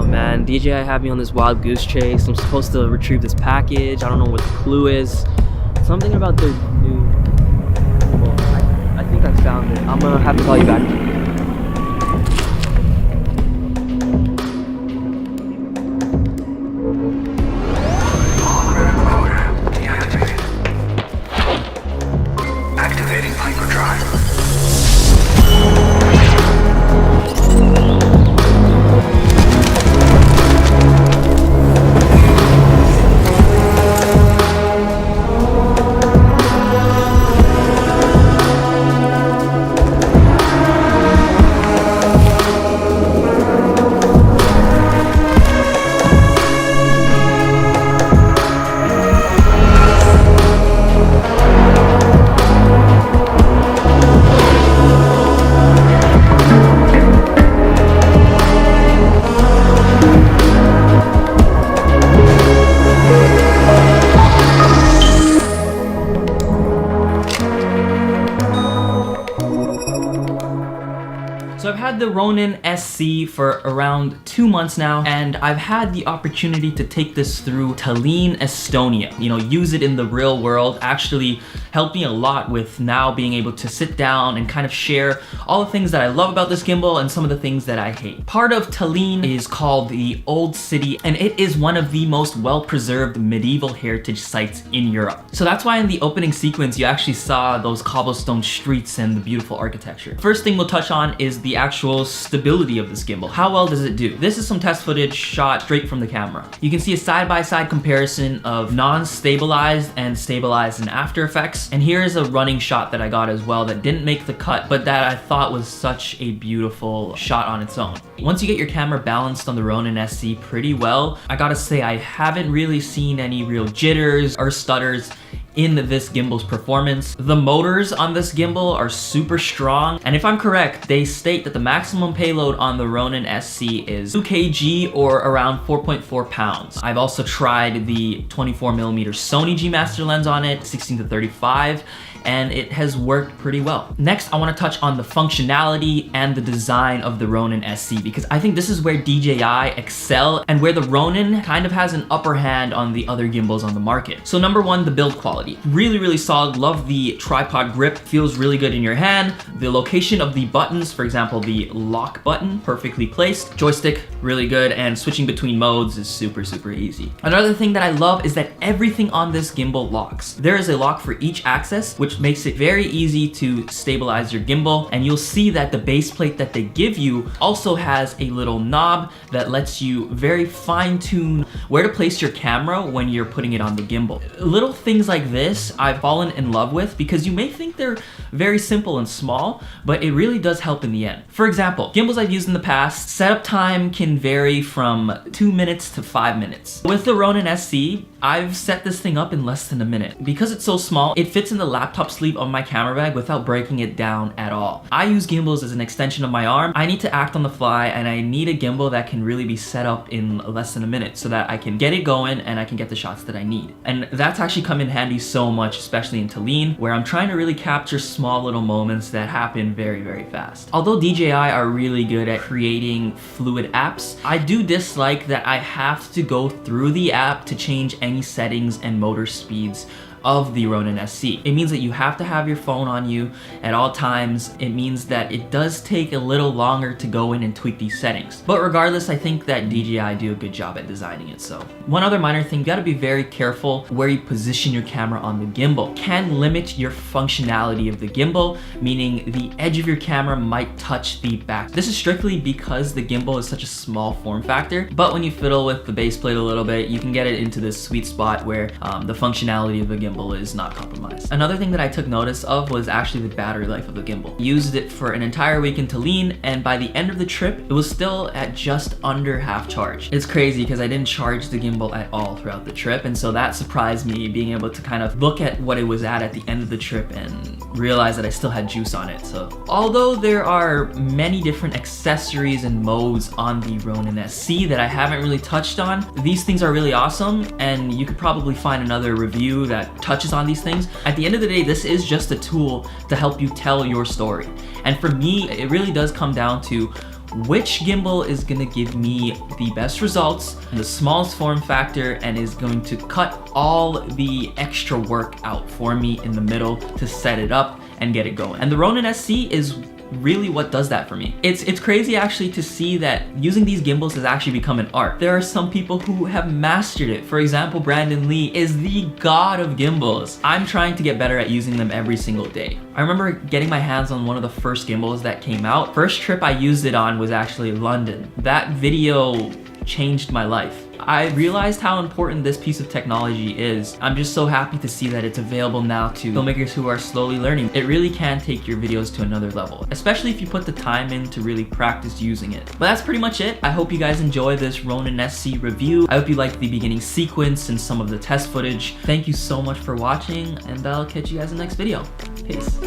Man, DJI had me on this wild goose chase. I'm supposed to retrieve this package. I don't know what the clue is. Something about the new... Well, I think I found it. I'm gonna have to call you back. Activating hyperdrive. So I've had the Ronin SC for around 2 months now, and I've had the opportunity to take this through Tallinn, Estonia. You know, use it in the real world. Actually helped me a lot with now being able to sit down and kind of share all the things that I love about this gimbal and some of the things that I hate. Part of Tallinn is called the Old City, and it is one of the most well-preserved medieval heritage sites in Europe. So that's why in the opening sequence, you actually saw those cobblestone streets and the beautiful architecture. First thing we'll touch on is the actual stability of this gimbal. How well does it do? This is some test footage shot straight from the camera. You can see a side-by-side comparison of non-stabilized and stabilized in After Effects. And here's a running shot that I got as well that didn't make the cut, but that I thought was such a beautiful shot on its own. Once you get your camera balanced on the Ronin SC pretty well, I gotta say I haven't really seen any real jitters or stutters in this gimbal's performance. The motors on this gimbal are super strong, and if I'm correct, they state that the maximum payload on the Ronin SC is 2 kg or around 4.4 pounds. I've also tried the 24mm Sony G Master lens on it, 16-35, and it has worked pretty well. Next, I want to touch on the functionality and the design of the Ronin SC, because I think this is where DJI excel and where the Ronin kind of has an upper hand on the other gimbals on the market. So number one, the build quality. Really solid. Love the tripod grip. Feels really good in your hand. The location of the buttons, for example, the lock button, perfectly placed. Joystick, really good, and switching between modes is super easy. Another thing that I love is that everything on this gimbal locks. There is a lock for each axis, which makes it very easy to stabilize your gimbal, and you'll see that the base plate that they give you also has a little knob that lets you very fine-tune where to place your camera when you're putting it on the gimbal. Little things like this I've fallen in love with because you may think they're very simple and small, but it really does help in the end. For example, gimbals I've used in the past, setup time can vary from 2 minutes to 5 minutes. With the Ronin SC, I've set this thing up in less than a minute. Because it's so small, it fits in the laptop sleeve of my camera bag without breaking it down at all. I use gimbals as an extension of my arm. I need to act on the fly, and I need a gimbal that can really be set up in less than a minute so that I can get it going and I can get the shots that I need. And that's actually come in handy so much, especially in Tallinn, where I'm trying to really capture small little moments that happen very fast. Although DJI are really good at creating fluid apps, I do dislike that I have to go through the app to change any settings and motor speeds of the Ronin SC. It means that you have to have your phone on you at all times. It means that it does take a little longer to go in and tweak these settings. But regardless, I think that DJI do a good job at designing it. So one other minor thing, you gotta be very careful where you position your camera on the gimbal. Can limit your functionality of the gimbal, meaning the edge of your camera might touch the back. This is strictly because the gimbal is such a small form factor, but when you fiddle with the base plate a little bit, you can get it into this sweet spot where the functionality of the gimbal is not compromised. Another thing that I took notice of was actually the battery life of the gimbal. Used it for an entire week in Tallinn, and by the end of the trip, it was still at just under half charge. It's crazy because I didn't charge the gimbal at all throughout the trip, and so that surprised me, being able to kind of look at what it was at the end of the trip and realize that I still had juice on it. So although there are many different accessories and modes on the Ronin SC that I haven't really touched on, these things are really awesome, and you could probably find another review that touches on these things. At the end of the day, this is just a tool to help you tell your story. And for me, it really does come down to which gimbal is gonna give me the best results, the smallest form factor, and is going to cut all the extra work out for me in the middle to set it up and get it going. And the Ronin SC is really what does that for me. It's crazy actually to see that using these gimbals has actually become an art. There are some people who have mastered it. For example, Brandon Lee is the god of gimbals. I'm trying to get better at using them every single day. I remember getting my hands on one of the first gimbals that came out. First trip I used it on was actually London. That video changed my life. I realized how important this piece of technology is. I'm just so happy to see that it's available now to filmmakers who are slowly learning. It really can take your videos to another level, especially if you put the time in to really practice using it. But that's pretty much it. I hope you guys enjoy this Ronin SC review. I hope you liked the beginning sequence and some of the test footage. Thank you so much for watching, and I'll catch you guys in the next video. Peace.